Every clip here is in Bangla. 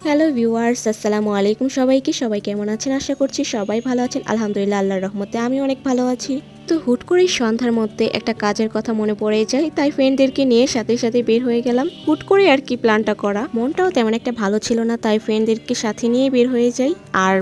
হ্যালো ভিউয়ার্স, আসসালামু আলাইকুম। সবাই কেমন আছেন? আশা করছি সবাই ভালো আছেন। আলহামদুলিল্লাহ, আল্লাহর রহমতে আমি অনেক ভালো আছি। তো হুট করেই সন্ধ্যার মধ্যে একটা কাজের কথা মনে পড়ে যায়, তাই ফ্রেন্ডদেরকে নিয়ে সাথে সাথে বের হয়ে গেলাম। হুট করে আর কি প্ল্যানটা করা, মনটাও তেমন একটা ভালো ছিল না, তাই ফ্রেন্ডদেরকে সাথে নিয়ে বের হয়ে যাই। আর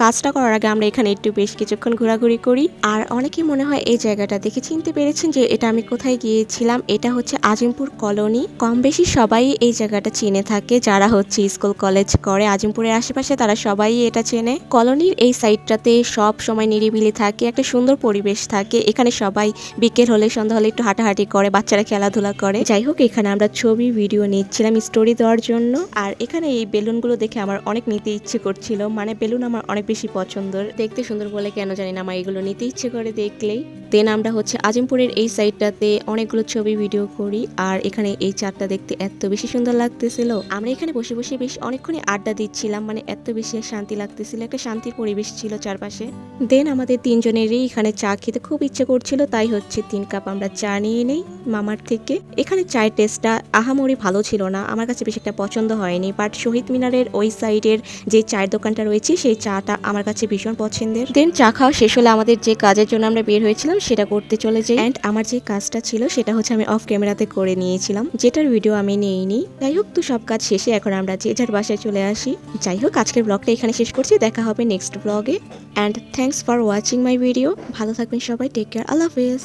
কাজটা করার আগে আমরা এখানে একটু বেশ কিছুক্ষণ ঘোরাঘুরি করি। আর অনেকেই মনে হয় এই জায়গাটা দেখে চিনতে পেরেছেন যে এটা আমি কোথায় গিয়েছিলাম। এটা হচ্ছে আজিমপুর কলোনি। কম বেশি সবাই এই জায়গাটা চিনে থাকে, যারা হচ্ছে স্কুল কলেজ করে আজিমপুরের আশেপাশে তারা সবাই এটা চেনে। কলোনির এই সাইডটাতে সব সময় নিরিবিলি থাকে, একটা সুন্দর পরিবেশ থাকে। এখানে সবাই বিকেল হলে সন্ধ্যা হলে একটু হাঁটাহাঁটি করে, বাচ্চারা খেলাধুলা করে। যাই হোক, এখানে আমরা ছবি ভিডিও নিচ্ছিলাম স্টোরি দেওয়ার জন্য। আর এখানে এই বেলুনগুলো দেখে আমার অনেক নিতে ইচ্ছে করছিল, বেলুন আমার অনেক বেশি পছন্দের, দেখতে সুন্দর বলে কেন জানি না আমার এগুলো নিতে ইচ্ছে করে দেখলেই। দেন আমরা হচ্ছে আজিমপুরের এই সাইডটাতে অনেকগুলো ছবি ভিডিও করি। আর এখানে এই চারটা দেখতে এত বেশি সুন্দর লাগতেছিল, আমরা এখানে বসে বসে বেশ অনেকক্ষণ আড্ডা দিচ্ছিলাম, এত বেশি শান্তি লাগতেছিল, একটা শান্তির পরিবেশ ছিল চারপাশে। দেন আমাদের তিনজনেরই এখানে চা খেতে খুব ইচ্ছে করছিল, তাই হচ্ছে 3 কাপ আমরা চা নিয়ে নেই মামার থেকে। এখানে চায়ের টেস্টটা আহামরি ভালো ছিল না, আমার কাছে বেশ একটা পছন্দ হয়নি, বাট শহীদ মিনারের ওই সাইডের যে চায়ের দোকানটা রয়েছে সেই চাটা আমার কাছে ভীষণ পছন্দের। দেন চা খাওয়া শেষ হলে আমাদের যে কাজের জন্য আমরা বের হয়েছিলাম সেটা করতে চলে যাই। এন্ড আমার যে কাজটা ছিল সেটা হচ্ছে আমি অফ ক্যামেরাতে করে নিয়েছিলাম, যেটার ভিডিও আমি নিইনি। যাই হোক, তো সব কাজ শেষে এখন আমরা যে যার বাসায় চলে আসি। যাই হোক, আজকের ব্লগটা এখানে শেষ করছি, দেখা হবে নেক্সট ব্লগে। And thanks for watching my video. ভালো থাকবেন সবাই, টেক কেয়ার, আল্লাহ হাফেজ।